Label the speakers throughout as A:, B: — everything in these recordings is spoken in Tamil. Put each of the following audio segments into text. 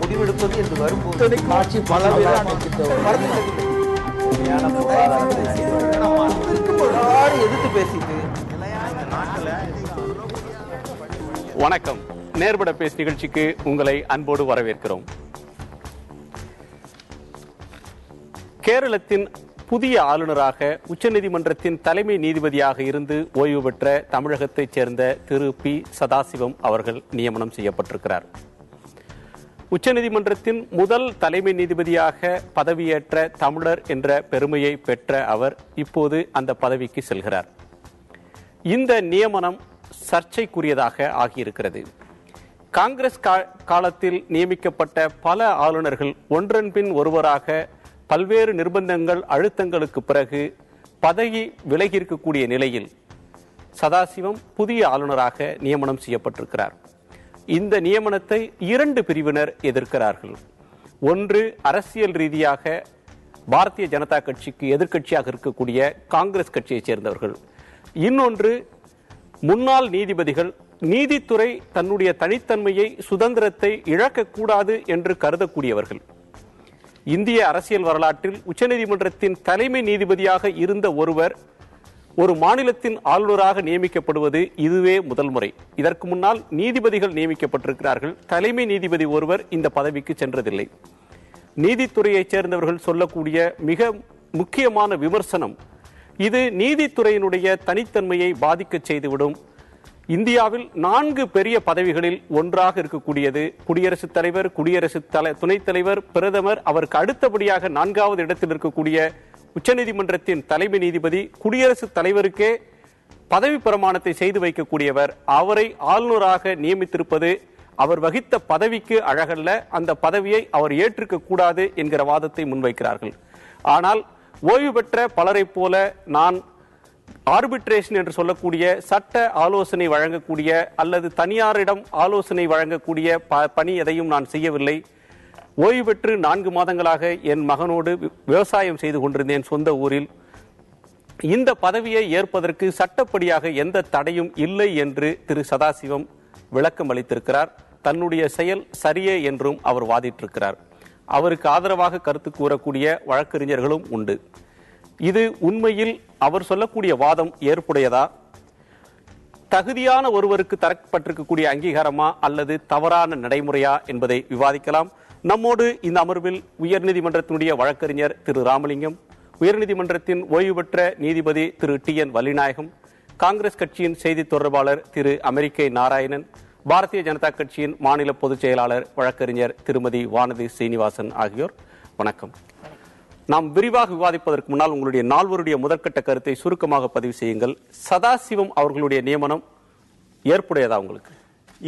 A: முடிவெடுப்பது என்று வரும்போது ஆட்சி பல எதிர்த்து பேசிட்டு.
B: வணக்கம். நேர்பட பேஸ் நிகழ்ச்சிக்கு உங்களை அன்போடு வரவேற்கிறோம். கேரளத்தின் புதிய ஆளுநராக உச்சநீதிமன்றத்தின் தலைமை நீதிபதியாக இருந்து ஓய்வு பெற்ற தமிழகத்தைச் சேர்ந்த திரு பி சதாசிவம் அவர்கள் நியமனம் செய்யப்பட்டிருக்கிறார். உச்சநீதிமன்றத்தின் முதல் தலைமை நீதிபதியாக பதவியேற்ற தமிழர் என்ற பெருமையை பெற்ற அவர் இப்போது அந்த பதவிக்கு செல்கிறார். இந்த நியமனம் சர்ச்சைக்குரியதாக ஆகியிருக்கிறது. காங்கிரஸ் காலத்தில் நியமிக்கப்பட்ட பல ஆளுநர்கள் ஒன்றன் பின் ஒருவராக பல்வேறு நிர்பந்தங்கள் அழுத்தங்களுக்கு பிறகு பதவி விலகியிருக்கக்கூடிய நிலையில் சதாசிவம் புதிய ஆளுநராக நியமனம் செய்யப்பட்டிருக்கிறார். இந்த நியமனத்தை இரண்டு பிரிவினர் எதிர்க்கிறார்கள். ஒன்று, அரசியல் ரீதியாக பாரதிய ஜனதா கட்சிக்கு எதிர்க்கட்சியாக இருக்கக்கூடிய காங்கிரஸ் கட்சியைச் சேர்ந்தவர்கள். இன்னொன்று, முன்னாள் நீதிபதிகள் நீதித்துறை தன்னுடைய தனித்தன்மையை சுதந்திரத்தை இழக்கக்கூடாது என்று கருதக்கூடியவர்கள். இந்திய அரசியல் வரலாற்றில் உச்சநீதிமன்றத்தின் தலைமை நீதிபதியாக இருந்த ஒருவர் ஒரு மாநிலத்தின் ஆளுநராக நியமிக்கப்படுவது இதுவே முதல் முறை. இதற்கு முன்னால் நீதிபதிகள் நியமிக்கப்பட்டிருக்கிறார்கள். தலைமை நீதிபதி ஒருவர் இந்த பதவிக்கு சென்றதில்லை. நீதித்துறையைச் சேர்ந்தவர்கள் சொல்லக்கூடிய மிக முக்கியமான விமர்சனம், இது நீதித்துறையினுடைய தனித்தன்மையை பாதிக்க செய்துவிடும். இந்தியாவில் 4 பெரிய பதவிகளில் ஒன்றாக இருக்கக்கூடியது குடியரசுத் தலைவர், துணைத் தலைவர், பிரதமர், அவருக்கு அடுத்தபடியாக 4வது இடத்தில் இருக்கக்கூடிய உச்சநீதிமன்றத்தின் தலைமை நீதிபதி குடியரசுத் தலைவருக்கே பதவி பிரமாணத்தை செய்து வைக்கக்கூடியவர். அவரை ஆளுநராக நியமித்திருப்பது அவர் வகித்த பதவிக்கு அழகல்ல, அந்த பதவியை அவர் ஏற்றுக்க கூடாது என்கிற வாதத்தை முன்வைக்கிறார்கள். ஆனால் ஓய்வு பெற்ற பலரை போல நான் ஆர்பிட்ரேஷன் என்று சொல்லக்கூடிய சட்ட ஆலோசனை வழங்கக்கூடிய அல்லது தனியாரிடம் ஆலோசனை வழங்கக்கூடிய பணி எதையும் நான் செய்யவில்லை. ஓய்வு பெற்று 4 மாதங்களாக என் மகனோடு விவசாயம் செய்து கொண்டிருந்தேன் சொந்த ஊரில். இந்த பதவியை ஏற்பதற்கு சட்டப்படியாக எந்த தடையும் இல்லை என்று திரு சதாசிவம் விளக்கம் அளித்திருக்கிறார். தன்னுடைய செயல் சரியே என்றும் அவர் வாதிட்டிருக்கிறார். அவருக்கு ஆதரவாக கருத்து கூறக்கூடிய வழக்கறிஞர்களும் உண்டு. இது உண்மையில் அவர் சொல்லக்கூடிய வாதம் ஏற்புடையதா, தகுதியான ஒருவருக்கு தரப்பட்டிருக்கக்கூடிய அங்கீகாரமா அல்லது தவறான நடைமுறையா என்பதை விவாதிக்கலாம். நம்மோடு இந்த அமர்வில் உயர்நீதிமன்றத்தினுடைய வழக்கறிஞர் திரு ராமலிங்கம், உயர்நீதிமன்றத்தின் ஓய்வு பெற்ற நீதிபதி திரு TN வள்ளிநாயகம், காங்கிரஸ் கட்சியின் செய்தி தொடர்பாளர் திரு அமெரிக்கை நாராயணன், பாரதிய ஜனதா கட்சியின் மாநில பொதுச் செயலாளர் வழக்கறிஞர் திருமதி வானதி சீனிவாசன் ஆகியோர். வணக்கம். நாம் விரிவாக விவாதிப்பதற்கு முன்னால் உங்களுடைய நால்வருடைய முதற்கட்ட கருத்தை சுருக்கமாக பதிவு செய்யுங்கள். சதாசிவம் அவர்களுடைய நியமனம் ஏற்புடையதா? உங்களுக்கு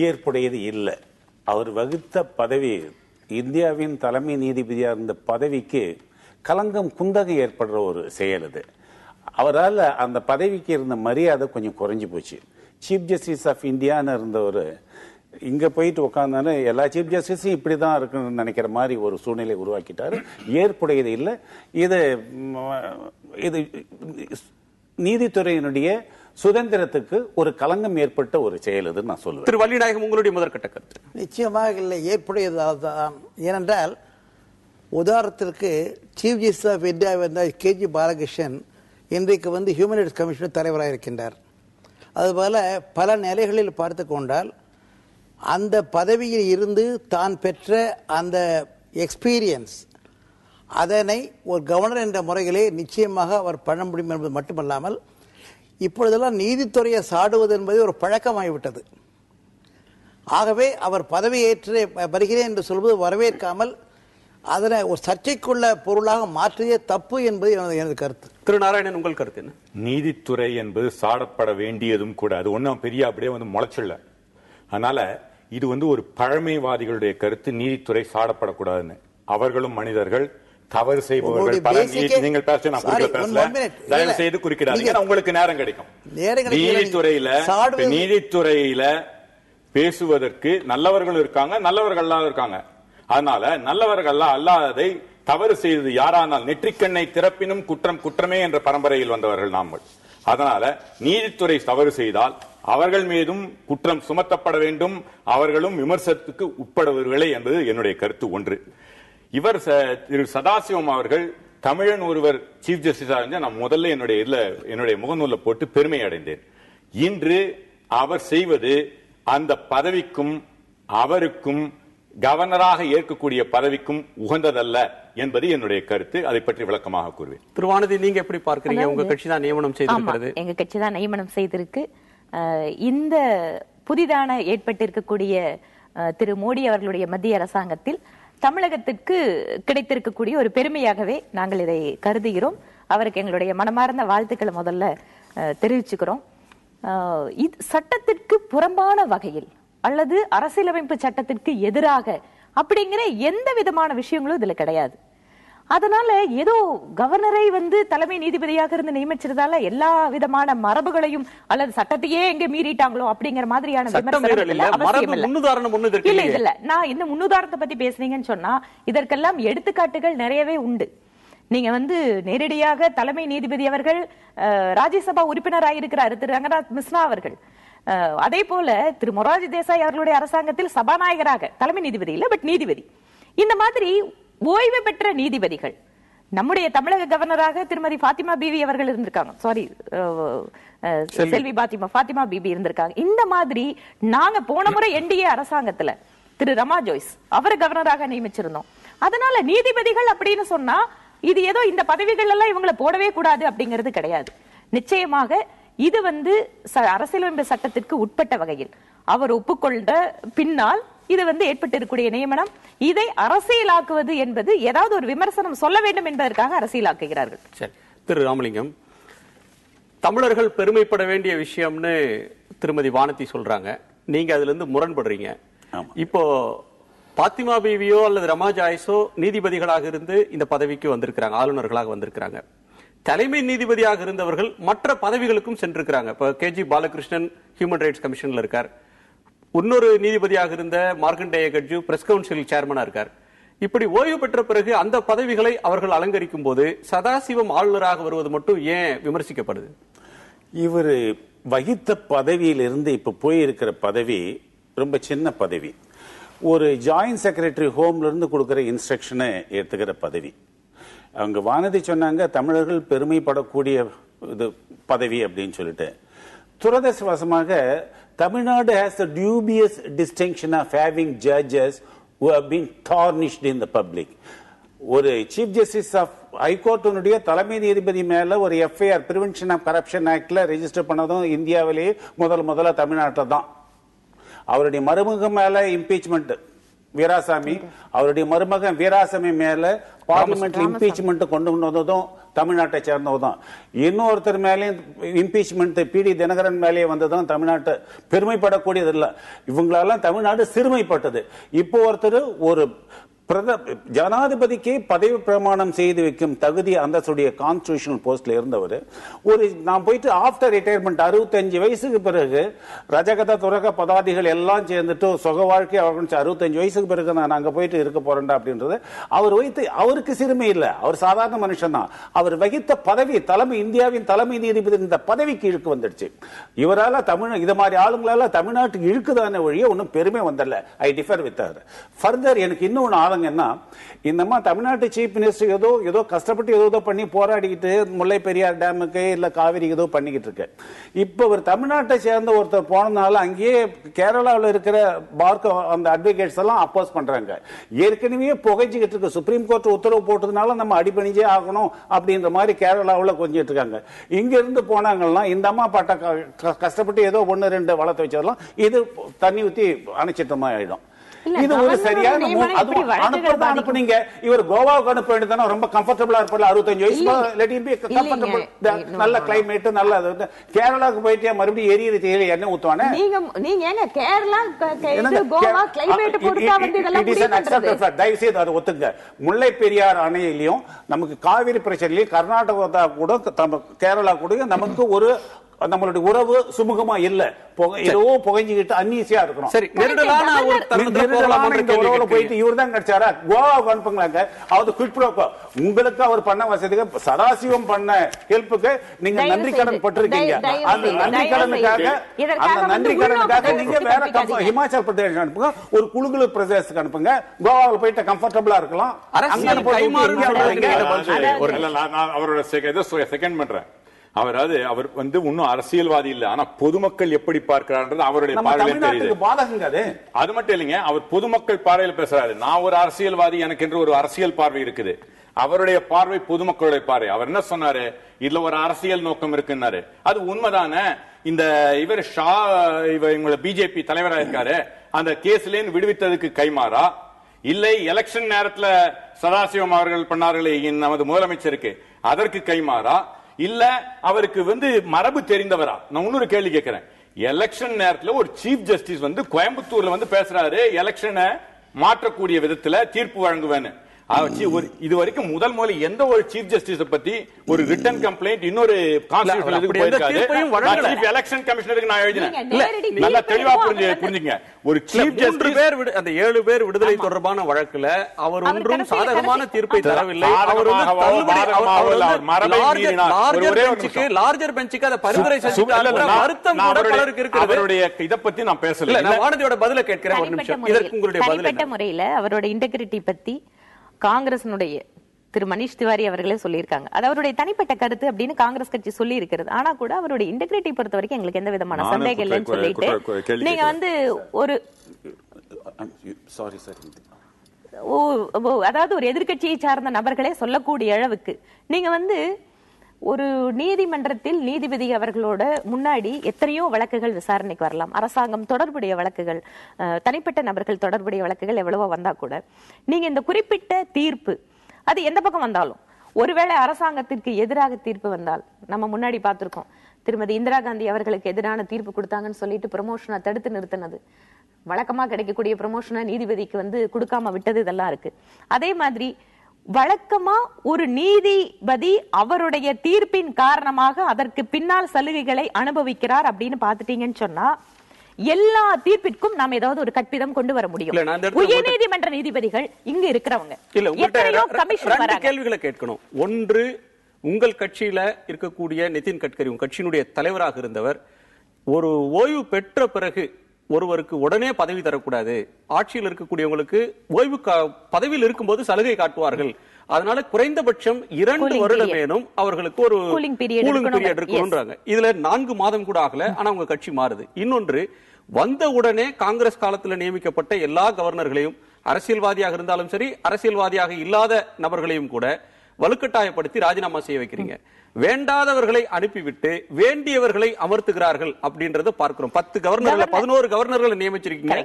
C: ஏற்புடையது இல்லை. அவர் வகித்த பதவி, இந்தியாவின் தலைமை நீதிபதியாக இருந்த பதவிக்கு கலங்கம் குந்தகம் ஏற்படுற ஒரு செயல் அது. அவரால் அந்த பதவிக்கு இருந்த மரியாதை கொஞ்சம் குறைஞ்சி போச்சு. சீஃப் ஜஸ்டிஸ் ஆஃப் இந்தியான்னு இருந்தவர் இங்க போயிட்டு உட்கார்ந்தானே எல்லா சீஃப் ஜஸ்டிஸும் இப்படிதான் இருக்குன்னு நினைக்கிற மாதிரி ஒரு சூழ்நிலை உருவாக்கிட்டாரு. ஏற்புடையது இல்லை. இது நீதித்துறையினுடைய சுதந்திரத்துக்கு ஒரு களங்கம் ஏற்பட்ட ஒரு செயல் இது நான் சொல்லுவேன்.
B: திரு வள்ளிநாயகம், உங்களுடைய முதற்கட்ட கருத்து.
D: நிச்சயமாக இல்லை, ஏற்புடையதான். ஏனென்றால் உதாரணத்திற்கு சீஃப் ஜஸ்டிஸ் ஆஃப் இந்தியா வந்த KG பாலகிருஷ்ணன் இன்றைக்கு ஹியூமன் ரைட்ஸ் கமிஷன் தலைவராக இருக்கின்றார். அதுபோல பல நிலைகளில் பார்த்து கொண்டால் அந்த பதவியில் இருந்து தான் பெற்ற அந்த எக்ஸ்பீரியன்ஸ் அதனை ஒரு கவர்னர் என்ற முறையிலே நிச்சயமாக அவர் பண்ண முடியும் என்பது மட்டுமல்லாமல் இப்பொழுதெல்லாம் நீதித்துறையை சாடுவது என்பது ஒரு பழக்கமாகிவிட்டது. ஆகவே அவர் பதவியேற்று வருகிறேன் என்று சொல்வது வரவேற்காமல் அதனை ஒரு சர்ச்சைக்குள்ள பொருளாக மாற்றிய தப்பு என்பது எனது கருத்து.
B: திரு நாராயணன், உங்கள் கருத்து என்ன?
E: நீதித்துறை என்பது சாடப்பட வேண்டியதும் கூட, அது ஒன்றும் பெரிய அப்படியே முளைச்சிடல. அதனால இது ஒரு பழமைவாதிகளுடைய கருத்து, நீதித்துறை சாடப்படக்கூடாதுன்னு. அவர்களும் மனிதர்கள், தவறு செய்பவர்கள். நீங்கள் பேச நான் பேசல, தயவு செய்து குறுக்கிடாதீங்க, உங்களுக்கு நேரம் கிடைக்கும். நீதித்துறையில பேசுவதற்கு நல்லவர்கள் இருக்காங்க, நல்லவர்கள் இருக்காங்க. அதனால நல்லவர்கள் அல்லாததை தவறு செய்தது யாரானால் நெற்றிக்கண்ணை திறப்பினும் குற்றம் குற்றமே என்ற பரம்பரையில் வந்தவர்கள் நாங்கள். அதனால நீதித்துறை தவறு செய்தால் அவர்கள் மீதும் குற்றம் சுமத்தப்பட வேண்டும், அவர்களும் விமர்சனத்துக்கு உட்படுவர்களே என்பது என்னுடைய கருத்து ஒன்று. இவர் திரு சதாசிவம் அவர்கள் தமிழன் ஒருவர் சீஃப் ஜஸ்டிஸா இருந்தா நான் முதல்ல என்னுடைய முகநூல்ல போட்டு பெருமை அடைந்தேன். இன்று அவர் செய்வது அந்த பதவிக்கும் அவருக்கும் கவர்னராக ஏற்கக்கூடிய பதவிக்கும் உகந்ததல்ல என்பது என்னுடைய கருத்து. அதை பற்றி விளக்கமாக கூறுவேன்.
B: திருவானதி, நீங்க எப்படி பார்க்கிறீங்க? உங்க கட்சி தான் நியமனம் செய்திருக்கிறது.
F: எங்க கட்சி தான் நியமனம் செய்திருக்கு. இந்த புதிதான ஏற்பட்டிருக்கக்கூடிய திரு மோடி அவர்களுடைய மத்திய அரசாங்கத்தில் தமிழகத்திற்கு கிடைத்திருக்கக்கூடிய ஒரு பெருமையாகவே நாங்கள் இதை கருதுகிறோம். அவருக்கு எங்களுடைய மனமார்ந்த வாழ்த்துக்களை முதல்ல தெரிவிச்சுக்கிறோம். சட்டத்திற்கு புறம்பான வகையில் அல்லது அரசியலமைப்பு சட்டத்திற்கு எதிராக அப்படிங்கிற எந்த விதமான விஷயங்களும் இதுல கிடையாது. அதனால ஏதோ கவர்னரை தலைமை நீதிபதியாக இருந்து நியமிச்சிருந்தால எல்லா விதமான மரபுகளையும் அல்லது சட்டத்தையே எங்க மீறிட்டாங்களோ அப்படிங்கிற மாதிரியான இல்ல. நான் இந்த முன்னுதாரணத்தை பத்தி பேசுறீங்கன்னு சொன்னா இதற்கெல்லாம் எடுத்துக்காட்டுகள் நிறையவே உண்டு. நீங்க நேரடியாக தலைமை நீதிபதி அவர்கள் ராஜ்யசபா உறுப்பினராக இருக்கிறார் திரு ரங்கநாத் மிஸ்ரா அவர்கள். அதே போல திரு மொரார்ஜி தேசாய் அவர்களுடைய அரசாங்கத்தில் சபாநாயகராக, தலைமை நீதிபதி இல்ல பட் நீதிபதி, இந்த மாதிரி ஓய்வு பெற்ற நீதிபதிகள். நம்முடைய தமிழக கவர்னராக திருமதி ஃபாத்திமா பிபி அவர்கள் இருந்திருக்காங்க. சாரி, செல்வி ஃபாத்திமா பிபி இருந்திருக்காங்க. இந்த மாதிரி நாங்க போன முறை என்டிஏ அரசாங்கத்துல திரு ரமா ஜோய்ஸ் அவர் கவர்னராக நியமிச்சிருந்தோம். அதனால நீதிபதிகள் அப்படின்னு சொன்னா இது ஏதோ இந்த பதவிகள் எல்லாம் இவங்களை போடவே கூடாது அப்படிங்கிறது கிடையாது. நிச்சயமாக இது அரசியலமைப்பு சட்டத்திற்கு உட்பட்ட வகையில் அவர் ஒப்புக்கொண்ட பின்னால் இது ஏற்பட்டிருக்கக்கூடிய நியமனம். இதை அரசியலாக்குவது என்பது ஏதாவது ஒரு விமர்சனம் சொல்ல வேண்டும் என்பதற்காக அரசியலாக்குகிறார்கள்.
B: சரி, திரு ராமலிங்கம், தமிழர்கள் பெருமைப்பட வேண்டிய விஷயம்னு திருமதி வானதி சொல்றாங்க, நீங்க அதுல இருந்து முரண்படுறீங்க. இப்போ பாத்திமா பிவியோ அல்லது ரமா ஜாய்ஸோ நீதிபதிகளாக இருந்து இந்த பதவிக்கு வந்திருக்கிறாங்க, ஆளுநர்களாக வந்திருக்கிறாங்க. தலைமை நீதிபதியாக இருந்தவர்கள் மற்ற பதவிகளுக்கும் சென்றிருக்கிறாங்க. இப்ப கேஜி பாலகிருஷ்ணன் ஹியூமன் ரைட்ஸ் கமிஷன்ல இருக்கார். இன்னொரு நீதிபதியாக இருந்த மார்க்கண்டேய கட்ஜு பிரஸ் கவுன்சில் சேர்மனா இருக்கார். இப்படி ஓய்வு பெற்ற பிறகு அந்த பதவிகளை அவர்கள் அலங்கரிக்கும் போது சதாசிவம் ஆளுநராக வருவது மட்டும் ஏன் விமர்சிக்கப்படுது?
C: இவர் வகித்த பதவியிலிருந்து இப்ப போயிருக்கிற பதவி ரொம்ப சின்ன பதவி. ஒரு ஜாயிண்ட் செக்ரட்டரி ஹோம்ல இருந்து கொடுக்கிற இன்ஸ்ட்ரக்ஷனை எடுத்துக்கிற பதவி. அவங்க வானதி சொன்னாங்க தமிழர்கள் பெருமைப்படக்கூடிய இது பதவி அப்படின்னு சொல்லிட்டு. துரதிர்ஷ்டவசமாக Tamil Nadu has the dubious distinction of having judges who have been tarnished in the public. ஒரு சீஃப் ஜஸ்டிஸ் ஆஃப் ஹைகோர்ட்டினுடைய தலைமை நீதிபதி மேல ஒரு எஃப்ஐஆர் பிரிவென்ஷன் ஆஃப் கரப்ஷன் ஆக்ட்ல ரெஜிஸ்டர் பண்ணதும் இந்தியாவிலேயே முதல்ல தமிழ்நாட்டில் தான். அவருடைய மருமகன் மேல இம்பீச்மெண்ட் வீராசாமி, அவருடைய மருமகன் வீராசாமி மேல பார்லிமெண்ட்ல இம்பீச்மெண்ட் கொண்டு வந்ததும் தமிழ்நாட்டை சேர்ந்ததுதான். இன்னொருத்தர் மேலே இம்பீச்மெண்ட் பிடி தினகரன் மேலே வந்ததும் தமிழ்நாட்டை பெருமைப்படக்கூடியது இல்ல. இவங்களெல்லாம் தமிழ்நாடு சிறுமைப்பட்டது. இப்போ ஒருத்தர் ஒரு ஜனாதிபதிக்கு பதவி பிரமாணம் செய்து வைக்கும் தகுதி அந்தஸ்துடைய கான்ஸ்டிடியூஷனல் போஸ்ட்ல இருந்தவர் நான் போயிட்டு ஆஃப்டர் ரிட்டையர்மெண்ட் 65 வயசுக்கு பிறகு ரஜகத துரக பதாதிகள் எல்லாம் சேர்ந்துட்டு சுக வாழ்க்கை 65 வயசுக்கு பிறகு நான் அங்க போயிட்டு இருக்க போறேன்டா அப்படின்றது அவர் வைத்து அவருக்கு சிறுமை இல்லை. அவர் சாதாரண மனுஷன் தான். அவர் வகித்த பதவி இந்தியாவின் தலைமை நீதிபதி இந்த பதவிக்கு இழுக்கு வந்துடுச்சு. இவரால இது மாதிரி ஆளுங்களால தமிழ்நாட்டுக்கு இழுக்குதான ஒழிய ஒன்னும் பெருமை வந்தல. I differ with further. எனக்கு இன்னொன்னு இந்த தமிழ்நாட்டு சீஃப் மினிஸ்டர் ஏதோ கஷ்டப்பட்டு ஏதோ பண்ணி போராடிக்கிட்டு முல்லை பெரியார் டேமுக்கு இல்ல காவிரி ஏதோ பண்ணிக்கிட்டு இருக்கு. இப்ப ஒரு தமிழ்நாட்டை சேர்ந்த ஒருத்தர் போனதுனால அங்கேயே கேரளாவில் இருக்கிற பார்க்க அந்த அட்வொகேட்ஸ் எல்லாம் அப்போஸ் பண்றாங்க. ஏற்கனவே புகைஞ்சிக்கிட்டு இருக்கு. சுப்ரீம் கோர்ட் உத்தரவு போட்டதுனால நம்ம அடிபணிஞ்சே ஆகணும் அப்படின்ற மாதிரி கேரளாவில் கொஞ்சிட்டு இருக்காங்க. இங்க இருந்து போனாங்கன்னா இந்த அம்மா பட்ட கஷ்டப்பட்டு ஏதோ 1-2 வளர்த்து வச்சதெல்லாம் இது தண்ணி ஊத்தி அணைச்சிட்டமா ஆயிடும். இது ஒரு சரியான அனுப்புனீங்க. இவர் கோவாவுக்கு அனுப்ப வேண்டியதானே, ரொம்ப கம்ஃபர்டபுளா இருப்பாரு. 65 வயசு நல்ல கிளைமேட் நல்ல. கேரளாவுக்கு போயிட்டு மறுபடியும் எரியிற தேயிலை என்ன ஊத்துவானே. தயவு செய்து அதை ஒத்துங்க. முல்லை பெரியார் அணையிலையும் நமக்கு காவிரி பிரச்சனையிலையும் கர்நாடகா கூட கேரளா கூட நமக்கு ஒரு நம்மளுடைய உறவு சுமூகமா இல்ல, ஏதோ புகைஞ்சுக்கிட்டு அன்னீசியா இருக்கணும்.
B: சரி, நெருடலான ஒரு
C: உறவுல போயிட்டு இவர் தான் கிடைச்சாரா, கோவாவுக்கு அனுப்புங்களாங்க. அதாவது குவிட் ப்ரோக்கோ உங்களுக்கு அவர் பண்ண வசதிக்கு, சதாசிவம் பண்ண ஹெல்ப்புக்கு நீங்க நன்றி கடன் பட்டிருக்கீங்க. அந்த நன்றி கடனுக்காக நீங்க வேற ஹிமாச்சல் பிரதேஷ் அனுப்புங்க, ஒரு குழுகுலு பிரதேசத்துக்கு அனுப்புங்க, கோவாவில் போயிட்டு கம்ஃபர்டபுளா இருக்கலாம்.
E: அவரோட செகண்ட் பண்றேன். அவர் வந்து இன்னும் அரசியல்வாதி இல்ல, ஆனா பொதுமக்கள் எப்படி பார்க்கிறார் அவருடைய பார்வையில் தெரியுது. அது மட்டும் இல்லைங்க, அவர் பொதுமக்கள் பார்வையில் பேசுறாரு. நான் ஒரு அரசியல்வாதி, எனக்கு என்று ஒரு அரசியல் பார்வை இருக்குது. அவருடைய பார்வை பொதுமக்களுடைய பார்வை. அவர் என்ன சொன்னாரு, இதுல ஒரு அரசியல் நோக்கம் இருக்குன்னாரு. அது உண்மைதானே. இந்த இவர் ஷா இவங்களோட பிஜேபி தலைவராக இருக்காரு, அந்த கேஸ்ல விடுவித்ததுக்கு கைமாறா, இல்லை எலெக்ஷன் நேரத்தில் சதாசிவம் அவர்கள் பண்ணார்களே நமது முதலமைச்சருக்கு, அதற்கு கைமாறா, இல்ல அவருக்கு வந்து மரபு தெரிந்தவரா? நான் இன்னொரு கேள்வி கேட்கிறேன். எலெக்ஷன் நேரத்தில் ஒரு சீஃப் ஜஸ்டிஸ் வந்து கோயம்புத்தூர்ல வந்து பேசுறாரு, எலெக்ஷனை மாற்றக்கூடிய விதத்துல தீர்ப்பு வழங்குவேன்னு. இது வரைக்கும் முதல் எந்த ஒரு சீஃப் ஜஸ்டிஸ் பத்தி ஒரு ரிட்டன் கம்ப்ளைண்ட் இன்னொரு எலெக்ஷன் கமிஷனருக்கு நான் எழுதினேன். நல்லா தெளிவா புரிஞ்சுங்க. ஒரு சீஃப் ஜஸ்டிஸ்
B: அந்த 7 பேர் விடுதலை தொடர்பான வழக்குல அவர் ஒன்றும் சாதகமான தீர்ப்பை தரவில்லை. லார்ஜர் பெஞ்சுக்கு அதை பரிந்துரை
E: அவருடைய இதை பத்தி நான் பேசல.
B: வானதியோட பதில கேட்கிறேன் ஒரு நிமிஷம். இதற்கு உங்களுடைய பதில்
F: முறையில அவரோட இன்டெகிரிட்டி பத்தி காங்கிரஸினுடைய திரு மனிஷ் திவாரி அவர்களே சொல்லியிருக்காங்க. அது அவருடைய தனிப்பட்ட கருத்து அப்படின்னு காங்கிரஸ் கட்சி சொல்லி இருக்கிறது. ஆனா கூட அவருடைய இன்டெகிரிட்டி பொறுத்த வரைக்கும் எங்களுக்கு எந்த விதமான சந்தேகம் இல்லைன்னு சொல்லிட்டு நீங்க வந்து ஒரு அதாவது ஒரு எதிர்கட்சியை சார்ந்த நபர்களே சொல்லக்கூடிய அளவுக்கு நீங்க வந்து ஒரு நீதிமன்றத்தில் நீதிபதி அவர்களோட முன்னாடி எத்தனையோ வழக்குகள் விசாரணைக்கு வரலாம். அரசாங்கம் தொடர்புடைய வழக்குகள், தனிப்பட்ட நபர்கள் தொடர்புடைய வழக்குகள் எவ்வளவோ வந்தா கூட நீங்க இந்த குறிப்பிட்ட தீர்ப்பு அது எந்த பக்கம் வந்தாலும், ஒருவேளை அரசாங்கத்திற்கு எதிராக தீர்ப்பு வந்தால், நம்ம முன்னாடி பார்த்திருக்கோம் திருமதி இந்திரா காந்தி அவர்களுக்கு எதிரான தீர்ப்பு கொடுத்தாங்கன்னு சொல்லிட்டு ப்ரமோஷனை தடுத்து நிறுத்தினது, வழக்கமா கிடைக்கக்கூடிய ப்ரமோஷனை நீதிபதிக்கு வந்து கொடுக்காம விட்டது, இதெல்லாம் இருக்கு. அதே மாதிரி வழக்கமா ஒரு நீதிபதி அவருடைய தீர்ப்பின் காரணமாக அதற்கு பின்னால் சலுகைகளை அனுபவிக்கிறார் அப்படின்னு பாத்துட்டீங்கன்னு சொன்னா எல்லா தீர்ப்பிற்கும் நாம் ஏதாவது ஒரு கற்பிதம் கொண்டு வர முடியும். உயர்நீதிமன்ற நீதிபதிகள் இங்க இருக்கிறவங்க
B: கேள்விகளை கேட்கணும். ஒன்று, உங்கள் கட்சியில இருக்கக்கூடிய நிதின் கட்கரி உங்க கட்சியினுடைய தலைவராக இருந்தவர், ஒரு ஓய்வு பெற்ற பிறகு ஒருவருக்கு உடனே பதவி தரக்கூடாது, ஆட்சியில் இருக்கக்கூடியவங்களுக்கு ஓய்வு பதவியில் இருக்கும்போது சலுகை காட்டுவார்கள், அதனால குறைந்தபட்சம் 2 வருடமேனும் அவர்களுக்கு ஒரு கூலிங் பீரியட் இருக்கணும்ன்றாங்க. இதுல 4 மாதம் கூட ஆகல, ஆனா உங்க கட்சி மாறுது. இன்னொன்று, வந்த உடனே காங்கிரஸ் காலத்தில் நியமிக்கப்பட்ட எல்லா கவர்னர்களையும், அரசியல்வாதியாக இருந்தாலும் சரி அரசியல்வாதியாக இல்லாத நபர்களையும் கூட வலுக்கட்டாயப்படுத்தி ராஜினாமா செய்ய வைக்கிறீங்க. வேண்டாதவர்களை அனுப்பிவிட்டு வேண்டியவர்களை அமர்த்துகிறார்கள் அப்படின்றத பார்க்கிறோம். 10 கவர்னர்கள் 11 கவர்னர்களை நியமிச்சிருக்கீங்க.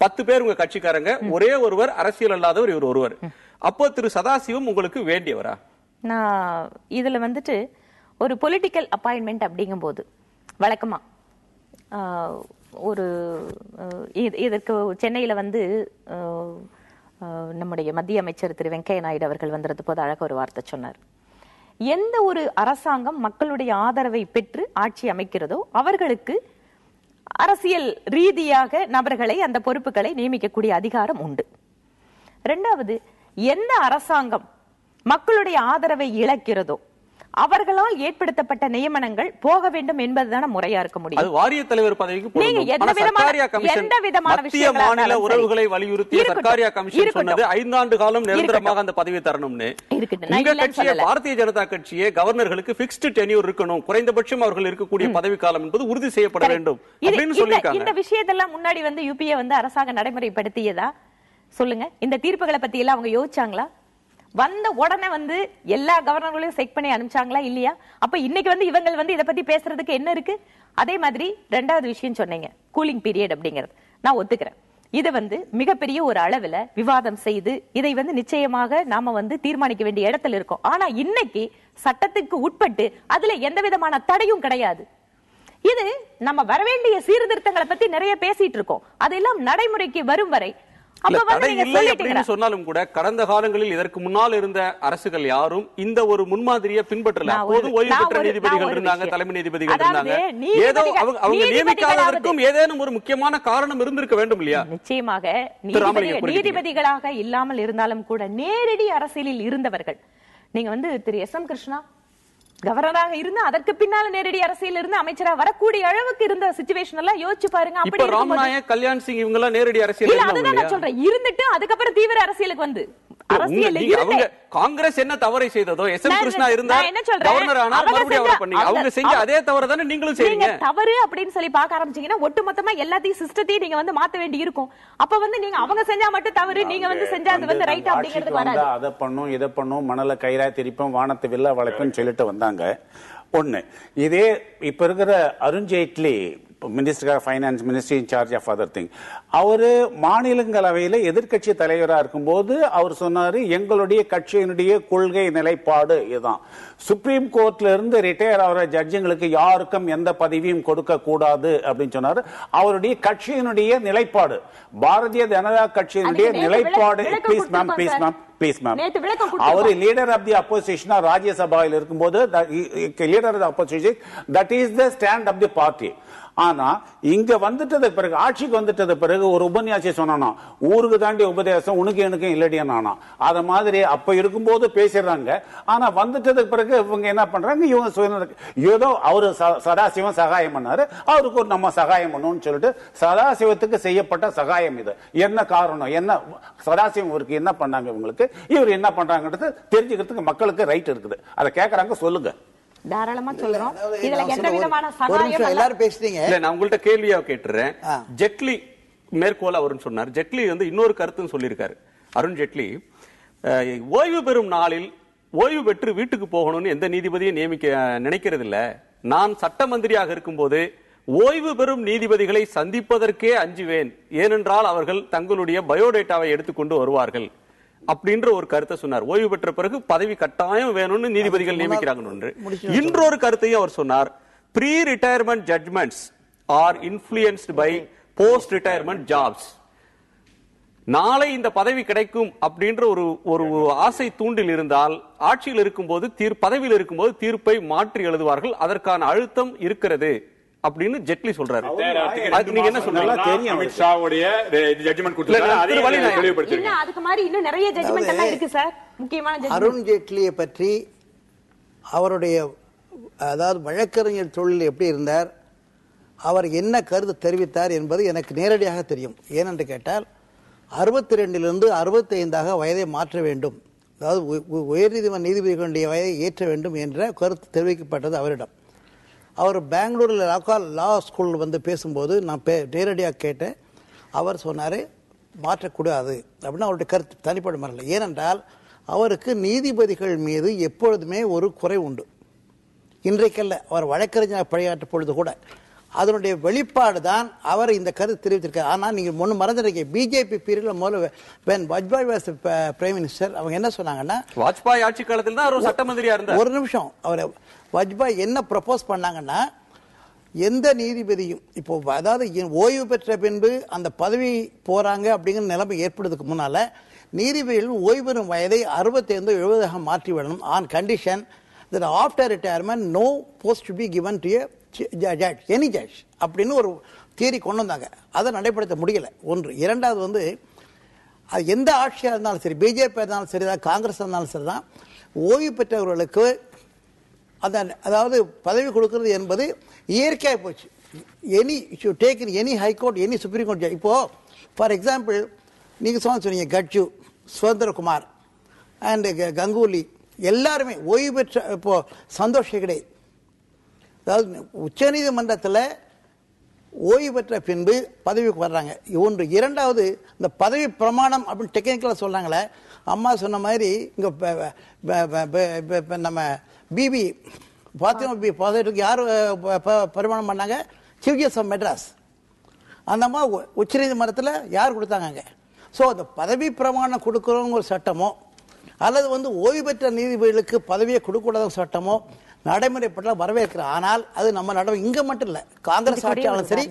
B: 10 பேர் உங்க கட்சிக்காரங்க, ஒரே ஒருவர் அரசியல் அல்லாதவர், இவர் ஒருவர். அப்போ திரு சதாசிவம் உங்களுக்கு வேண்டியவரா?
F: நான் இதுல வந்துட்டு ஒரு பொலிட்டிக்கல் அப்பாயின்மெண்ட் அப்படிங்கும் போது வழக்கமா ஒரு இதற்கு சென்னையில வந்து நம்முடைய மத்திய அமைச்சர் திரு வெங்கையா நாயுடு அவர்கள் வந்திருந்த போது அழக ஒரு வார்த்தை சொன்னார். எந்த ஒரு அரசாங்கம் மக்களுடைய ஆதரவை பெற்று ஆட்சி அமைக்கிறதோ அவர்களுக்கு அரசியல் ரீதியாக நபர்களை அந்த பொறுப்புகளை நியமிக்கக்கூடிய அதிகாரம் உண்டு. 2வது, எந்த அரசாங்கம் மக்களுடைய ஆதரவை இழக்கிறதோ அவர்களால் ஏற்படுத்தப்பட்ட நியமனங்கள் போக வேண்டும் என்பதுதான முறையா இருக்க முடியும்.
B: அது வாரிய தலைவர் பதவிக்கு மத்திய மாநில உறவுகளை வலியுறுத்திய சர்க்காரியா கமிஷன் சொன்னது 5 ஆண்டு காலம் நிரந்தரமாக அந்த பதவி தரணும்னு. உங்க கட்சியை, பாரதிய ஜனதா கட்சியே, கவர்னர்களுக்கு பிக்ஸ்டு டென்யூர் இருக்கணும், குறைந்தபட்சம் அவர்கள் இருக்கக்கூடிய பதவி காலம் என்பது உறுதி செய்யப்பட வேண்டும் அப்படின்னு சொல்லியிருக்காங்க.
F: இந்த விஷயத்தெல்லாம் முன்னாடி வந்து யுபிஏ வந்து அரசாங்கம் நடைமுறைப்படுத்தியதா சொல்லுங்க? இந்த தீர்ப்புகளை பத்தி எல்லாம் அவங்க யோசிச்சாங்களா? வந்த உடனே வந்து எல்லா கவர்னர்களையும் செக் பண்ணி அனுப்பிச்சாங்களா இல்லையா? அப்ப இன்னைக்கு வந்து இவங்க வந்து இதை பத்தி பேசுறதுக்கு என்ன இருக்கு? அதே மாதிரி 2வது விஷயம் சொன்னீங்க, கூலிங் பீரியட் அப்படிங்கிறது. நான் ஒத்துக்கிறேன், இதை வந்து மிகப்பெரிய ஒரு அளவுல விவாதம் செய்து இதை வந்து நிச்சயமாக நாம வந்து தீர்மானிக்க வேண்டிய இடத்துல இருக்கோம். ஆனா இன்னைக்கு சட்டத்துக்கு உட்பட்டு அதுல எந்த விதமான தடையும் கிடையாது. இது நம்ம வரவேண்டிய சீர்திருத்தங்களை பத்தி நிறைய பேசிட்டு இருக்கோம். அதெல்லாம் நடைமுறைக்கு வரும் வரை அப்ப வந்து
B: தடை
F: நீங்க
B: இல்லை அப்படின்னு
F: சொல்லிட்டீங்க.
B: சொன்னாலும் கூட கடந்த காலங்களில் இதற்கு முன்னால் இருந்த அரசுகள் யாரும் இந்த ஒரு முன்மாதிரியை பின்பற்றல. அப்போது ஓய்வு பெற்ற நீதிபதிகள் இருந்தாங்க, தலைமை நீதிபதிகள் இருந்தாங்க. ஏதோ அவங்க நியமிக்காததற்கும் ஏதேனும் ஒரு முக்கியமான காரணம் இருந்திருக்க வேண்டும் இல்லையா?
F: நிச்சயமாக நீதிபதிகளாக இல்லாமல் இருந்தாலும் கூட நேரடி அரசியலில் இருந்தவர்கள். நீங்க வந்து திரு எஸ் எம் கிருஷ்ணா கவர்னராக இருந்து அதற்கு பின்னால நேரடி அரசியல் இருந்து அமைச்சரா வரக்கூடிய அளவுக்கு இருந்த சிச்சுவேஷன் எல்லாம் யோசிச்சு பாருங்க.
B: இப்ப ராம்நாயக், கல்யாண் சிங் இவங்க எல்லாம் நேரடி அரசியல்
F: அதுதான் சொல்றேன். இருந்துட்டு அதுக்கப்புறம் தீவிர அரசியலுக்கு வந்து
B: அவங்க காங்கிரஸ் என்ன தவறை செய்ததோ எஸ் எம் கிருஷ்ணா இருந்தார் கவர்னர் ஆனார், மறுபடியும் அவரை பண்ணீங்க. அவங்க செஞ்ச அதே தவறு தானே நீங்களும் செய்றீங்க.
F: தவறு அப்படின்னு சொல்லி பார்க்க ஆரம்பிச்சீங்கன்னா ஒட்டுமொத்தமா எல்லாத்தையும் சிஸ்டத்தையும் நீங்க வந்து மாத்த வேண்டி இருக்கும். அப்ப வந்து நீங்க அவங்க செஞ்சா மட்டும் தவறு, நீங்க வந்து செஞ்சா அது வந்து ரைட் அப்படிங்கிறது வராது.
C: அதை பண்ணும் இதை பண்ணும், மணல கயிறா திருப்பம், வானத்தை வில்லா வளைப்புன்னு சொல்லிட்டு வந்தாங்க. ஒண்ணு இதே இப்ப இருக்கிற Arun Jaitley minister of finance, ministry in charge of other thing, அவரு மாநிலங்களவையில் எதிர்கட்சி தலைவராக இருக்கும்போது அவர் சொன்னாரு, எங்களுடைய கட்சியினுடைய கொள்கை நிலைப்பாடு இதுதான், சுப்ரீம் கோர்ட்ல இருந்து ரிட்டையர் ஆகிற ஜட்ஜுங்களுக்கு யாருக்கும் எந்த பதவியும் கொடுக்க கூடாது அப்படின்னு சொன்னாரு. அவருடைய கட்சியினுடைய நிலைப்பாடு, பாரதிய ஜனதா கட்சியினுடைய நிலைப்பாடு. Please ma'am, please ma'am, please ma'am. அவர் லீடர் ஆஃப் தி அப்போசிஷன் ராஜ்யசபாவில் இருக்கும்போது leader of the opposition, that is the stand of the party. ஆனா இங்க வந்துட்டது பிறகு, ஆட்சிக்கு வந்துட்டது பிறகு ஒரு உபன்யாசி சொன்னா, ஊருக்கு தாண்டி உபதேசம் உனக்கு எனக்கும் இல்லடியா நானா, அத மாதிரி அப்ப இருக்கும்போது பேசிடுறாங்க. ஆனா வந்துட்டதுக்கு பிறகு இவங்க என்ன பண்றாங்க, இவங்க ஏதோ அவரு சதாசிவம் சகாயம் பண்ணாரு, அவருக்கு ஒரு நம்ம சகாயம் பண்ணணும்னு சொல்லிட்டு சதாசிவத்துக்கு செய்யப்பட்ட சகாயம். இது என்ன காரணம், என்ன சதாசிவம் இவருக்கு என்ன பண்ணாங்க, இவங்களுக்கு இவர் என்ன பண்றாங்கன்றது தெரிஞ்சுக்கிறதுக்கு மக்களுக்கு ரைட் இருக்குது. அதை கேட்கறாங்க, சொல்லுங்க.
F: தாராளமா சொல்றோம். இதுல எந்த விதமான சகாயம்
D: எல்லாரும் பேசுறீங்க.
B: இல்ல, நான் உங்கள்ட்ட கேள்வியா கேட்டுறேன். ஜெட்லி மேற்கோள் அவருன்னு சொன்னார். ஜெட்லி வந்து இன்னொரு கருத்துன்னு சொல்லியிருக்காரு. அருண் ஜெட்லி ஓய்வு பெறும் நாளில் ஓய்வு பெற்று வீட்டுக்கு போகணும்னு எந்த நீதிபதியும் நியமிக்க நினைக்கிறது இல்ல. நான் சட்ட மந்திரியாக இருக்கும்போது ஓய்வு பெறும் நீதிபதிகளை சந்திப்பதற்கே அஞ்சுவேன், ஏனென்றால் அவர்கள் தங்களுடைய பயோடேட்டாவை எடுத்துக்கொண்டு வருவார்கள் அப்படின்ற ஒரு கருத்தை சொன்னார். ஓய்வு பெற்ற பிறகு பதவி கட்டாயம் வேணும்னு நீதிபதிகள் நியமிக்கிறாங்க. இன்னொரு கருத்தையும் அவர் சொன்னார், pre retirement judgements are influenced by post retirement jobs. நாளை இந்த பதவி கிடைக்கும் அப்படின்ற ஒரு ஆசை தூண்டில் இருந்தால் ஆட்சியில் இருக்கும்போது பதவியில் இருக்கும்போது தீர்ப்பை மாற்றி எழுதுவார்கள், அதற்கான அழுத்தம் இருக்கிறது அப்படின்னு ஜெட்லி சொல்றாரு. நீங்க என்ன சொல்றீங்க?
E: அமித்ஷாவுடைய ஜட்ஜ்மென்ட் கொடுத்திருக்காரு.
F: அதுக்கு மாதிரி இன்னும் நிறைய ஜட்ஜ்மென்ட் எல்லாம் இருக்கு சார். முக்கியமான
D: அருண் ஜேட்லியை பற்றி அவருடைய அதாவது வழக்கறிஞர் தொழில் எப்படி இருந்தார், அவர் என்ன கருத்து தெரிவித்தார் என்பது எனக்கு நேரடியாக தெரியும். ஏனென்று கேட்டால் 62 65 வயதை மாற்ற வேண்டும், அதாவது உயர்நீதிமன்ற நீதிபதிகளுடைய வயதை ஏற்ற வேண்டும் என்ற கருத்து தெரிவிக்கப்பட்டது அவரிடம். அவர் பெங்களூரில் லா ஸ்கூலில் வந்து பேசும்போது நான் நேரடியாக கேட்டேன். அவர் சொன்னார் மாற்றக்கூடாது அப்படின்னு அவருடைய கருத்து தனிப்பட்ட முறையில். ஏனென்றால் அவருக்கு நீதிபதிகள் மீது எப்பொழுதுமே ஒரு குறை உண்டு. இன்றைக்கல்ல, அவர் வழக்கறிஞர் பணியாற்ற பொழுது கூட அதனுடைய வெளிப்பாடு தான் அவர் இந்த கருத்து தெரிவித்திருக்கார். ஆனால் நீங்கள் ஒன்று மறந்துருக்கீங்க, பிஜேபி பீரியடில் முதல்ல வாஜ்பாய் வாஸ் பிரைம் மினிஸ்டர், அவங்க என்ன சொன்னாங்கன்னா,
B: வாஜ்பாய் ஆட்சி காலத்தில் தான் சட்ட மந்திரியா இருந்தார்.
D: ஒரு நிமிஷம், அவர் வாஜ்பாய் என்ன ப்ரப்போஸ் பண்ணாங்கன்னா, எந்த நீதிபதியும் இப்போ அதாவது ஓய்வு பெற்ற பின்பு அந்த பதவி போறாங்க அப்படிங்கிற நிலைமை ஏற்படுறதுக்கு முன்னால நீதிபதிகள் ஓய்வு பெறும் வயதை 65 70 மாற்றி விடணும். On condition that after retirement no post to be given to a judge, any judge அப்படின்னு ஒரு தியரி கொண்டு வந்தாங்க. அதை நடைபெறுத்த முடியல. ஒன்று. இரண்டாவது வந்து அது எந்த ஆட்சியாக இருந்தாலும் சரி, பிஜேபி இருந்தாலும் சரி தான், காங்கிரஸ் இருந்தாலும் சரி தான், ஓய்வு பெற்றவர்களுக்கு அதாவது பதவி கொடுக்கிறது என்பது இயற்கையாக போச்சு. Any take in any high court, any supreme court. இப்போ ஃபார் எக்ஸாம்பிள் நீங்கள் சொன்னீங்க கட்ஜு, சுதந்திரகுமார் அண்ட் கங்குலி எல்லாருமே ஓய்வு பெற்ற, இப்போ சந்தோஷ் ஹெக்டே, அதாவது உச்சநீதிமன்றத்தில் ஓய்வு பெற்ற பின்பு பதவிக்கு வர்றாங்க. ஒன்று. இரண்டாவது, இந்த பதவி பிரமாணம் அப்படின்னு டெக்னிக்கலாக சொல்கிறாங்களே, அம்மா சொன்ன மாதிரி இங்கே நம்ம பிபி பாத்திமா பி பாசிட்டிவ்க்கு யார் பரிமாணம் பண்ணாங்க? Chief justice of Madras. அந்த அம்மா உச்சநீதிமன்றத்தில் யார் கொடுத்தாங்க? ஸோ அந்த பதவி பிரமாணம் கொடுக்குறவங்க ஒரு சட்டமோ அல்லது வந்து ஓய்வு பெற்ற நீதிபதிகளுக்கு பதவியை கொடுக்கக்கூடாத சட்டமோ நடைமுறைப்பட்ட வரவேற்கிறேன். ஆனால் அது நம்ம இங்கே மட்டும் இல்லை, காங்கிரஸ் ஆட்சியாளரும் சரி,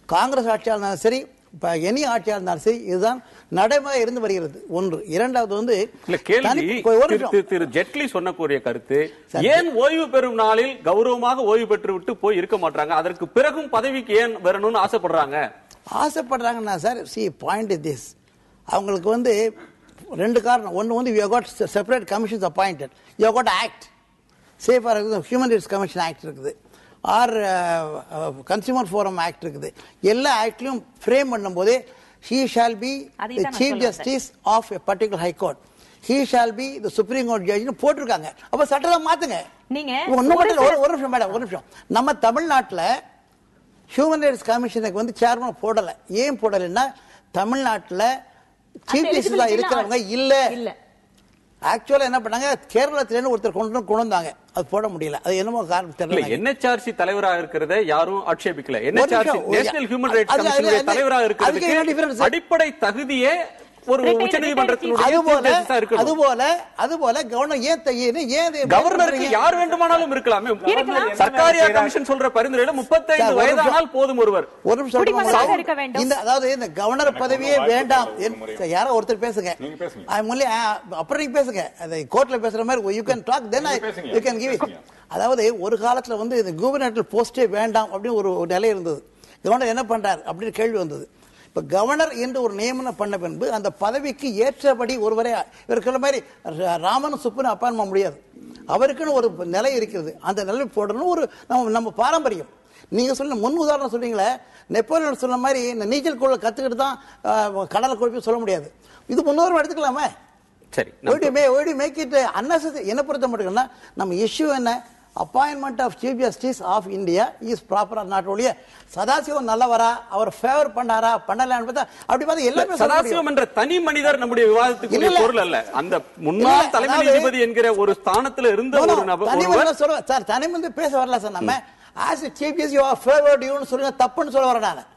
D: காங்கிரஸ் ஆட்சியாளரும் சரி, இப்போ எனி ஆட்சியாக இருந்தாலும் சரி இதுதான் நடைமுறை இருந்து வருகிறது. ஒன்று. இரண்டாவது வந்து
B: இல்ல கேள்வி திரு ஜெட்லி சொன்னக்கூடிய கருத்து, ஏன் ஓய்வு பெறும் நாளில் கௌரவமாக ஓய்வு பெற்று விட்டு போய் இருக்க மாட்டாங்க, அதற்கு பிறகும் பதவிக்கு ஏன் வரணும்னு ஆசைப்படுறாங்கன்னா சார் பாயிண்ட் இஸ் திஸ், அவங்களுக்கு வந்து ரெண்டு காரணம். ஒன்று வந்து you got separate commissions appointed, you got act, say for example human rights commission act இருக்குது, ஆர் கன்சியூமர் ஃபோரம் ஆக்ட் இருக்குது. எல்லா ஆக்ட்லையும் ஃப்ரேம் பண்ணும்போது he shall be the chief justice of a particular high court, he shall be the supreme court judge னு போட்டுருக்காங்க. அப்ப சட்டத்தை மாத்துங்க. நீங்க ஒரு நிமிஷம் மேடம், ஒரு நிமிஷம். நம்ம தமிழ்நாட்டில் ஹியூமன் ரைட்ஸ் கமிஷனுக்கு வந்து சேர்மன் போடல. ஏன் போடலைன்னா தமிழ்நாட்டில் சீஃப் ஜஸ்டிஸா இருக்கிறவங்க இல்ல. ஆக்சுவலா என்ன பண்ணாங்க, கேரளத்துல ஒருத்தர் கொண்டு வந்தாங்க, அது போட முடியல. அது என்னமோ காரணம் தெரியல. என்எச்ஆர்சி தலைவராக இருக்கிறத யாரும் ஆட்சேபிக்கல. என்எச்ஆர்சி நேஷனல் ஹியூமன் ரைட்ஸ் கமிஷனுடைய தலைவராக இருக்கிறதுக்கு அடிப்படை தகுதியே ஒரு உச்சநீதிமன்றத்தினுடைய அதுபோல கவர்னர் ஏன் கவர்னருக்கு யார் வேண்டுமானாலும் இருக்கலாமே. சர்க்காரியா கமிஷன் சொல்ற பரிந்துரையில 35 வயதானால் போதும் ஒருவர். ஒரு நிமிஷம். அதாவது இந்த கவர்னர் பதவியே வேண்டாம். யாரோ ஒருத்தர் பேசுங்க, அப்புறம் நீங்க பேசுங்க. கோர்ட்ல பேசுற மாதிரி you can talk, then you can give it. அதாவது ஒரு காலத்துல வந்து இந்த கவர்னர் போஸ்டே வேண்டாம் அப்படின்னு ஒரு நிலை இருந்தது. கவர்னர் என்ன பண்றாரு அப்படின்னு கேள்வி வந்தது. இப்ப கவர்னர் என்று ஒரு நியமனம் பண்ண பின்பு அந்த பதவிக்கு ஏற்றபடி ஒருவரை இருக்கிற மாதிரி ராமன் சுப்புன்னு அப்பாயின் பண்ண முடியாது. அவருக்குன்னு ஒரு நிலை இருக்கிறது, அந்த நிலை போடணும். ஒரு நம்ம பாரம்பரியம். நீங்க சொல்ல முன் உதாரணம் சொல்றீங்களே, நெப்போலியன் சொன்ன மாதிரி இந்த நீச்சல் குழு கத்துக்கிட்டு தான் கடலை குழப்பி சொல்ல முடியாது. இது முன்னோரம் எடுத்துக்கலாமே. சரி, என்ன பொறுத்த மட்டும்னா நம்ம இஷ்யூ என்ன, appointment of chief justice of India is proper or not only. Sadasivam நல்லவரா, அவர் ஃபேவர் பண்ணாரா பண்ணலான்னு பார்த்தா அப்படி பார்த்தா எல்லாமே சதாசிவம் என்ற தனி மனிதர் நம்முடைய விவாதத்துக்கு பொருள் அல்ல. அந்த முன்னாள் தலைமை நீதிபதி என்கிற ஒரு ஸ்தானத்துல இருந்த ஒரு நபர் சார் தனி மனிதர் பேச வரல சார். நம்ம as a chief justice you are favored you னு சொல்லுங்க, தப்புன்னு சொல்ல வரேன் நான்.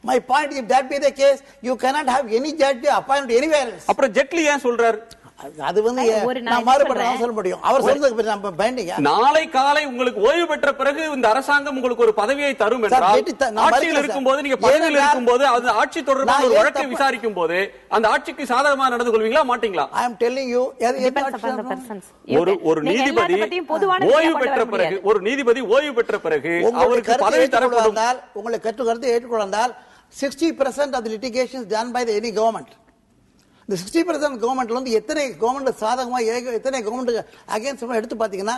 B: My point is if that be the case you cannot have any judge appointed anywhere else. அப்புறம் ஜெட்லி ஏன் சொல்றார், அது வந்து நான் மாறுபடுறேன் சொல்ல முடியும். அவர் சொல்றதுக்கு நம்ம பைண்டிங். நாளை காலை உங்களுக்கு ஓய்வு பெற்ற பிறகு இந்த அரசாங்கம் உங்களுக்கு ஒரு பதவியை தரும் என்றால், ஆட்சியில் இருக்கும்போது நீங்க பதவியில் இருக்கும்போது அது ஆட்சி தொடர்பான ஒரு வழக்கை விசாரிக்கும் போது அந்த ஆட்சிக்கு சாதகமாக நடந்து கொள்வீங்களா மாட்டீங்களா? I am telling you, ஒரு நீதிபதி ஓய்வு பெற்ற பிறகு அவருக்கு பதவி தரப்பட்டால் உங்களை கருத்து ஏற்றுக்கொண்டால் 60% of the litigation is done by the any government. இந்த 60% கவர்மெண்ட்ல வந்து எத்தனை கவர்மெண்ட் சாதகமா எத்தனை கவர்மெண்ட் அகைன்ஸ்ட் எடுத்து பாத்தீங்கன்னா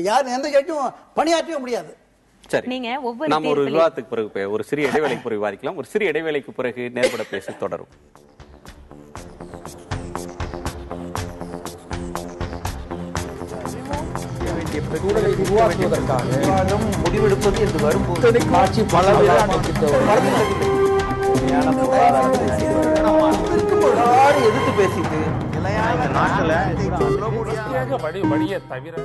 B: யாரும் எந்த ஜட்ஜும் பணியாற்றவே முடியாது. சரி, நாம ஒரு விவாதத்துக்கு பிறகு ஒரு சிறிய இடைவேளைக்கு பிறகு விவாதிக்கலாம். ஒரு சிறிய இடைவேளைக்கு பிறகு நேர்பட பேசி தொடரும்.
A: சூழலை உருவாக்குவதற்காக விவாதம் முடிவெடுப்பது என்று வரும்போது ஆட்சி பல எதிர்த்து பேசிட்டு நாட்டுல வழியை தவிர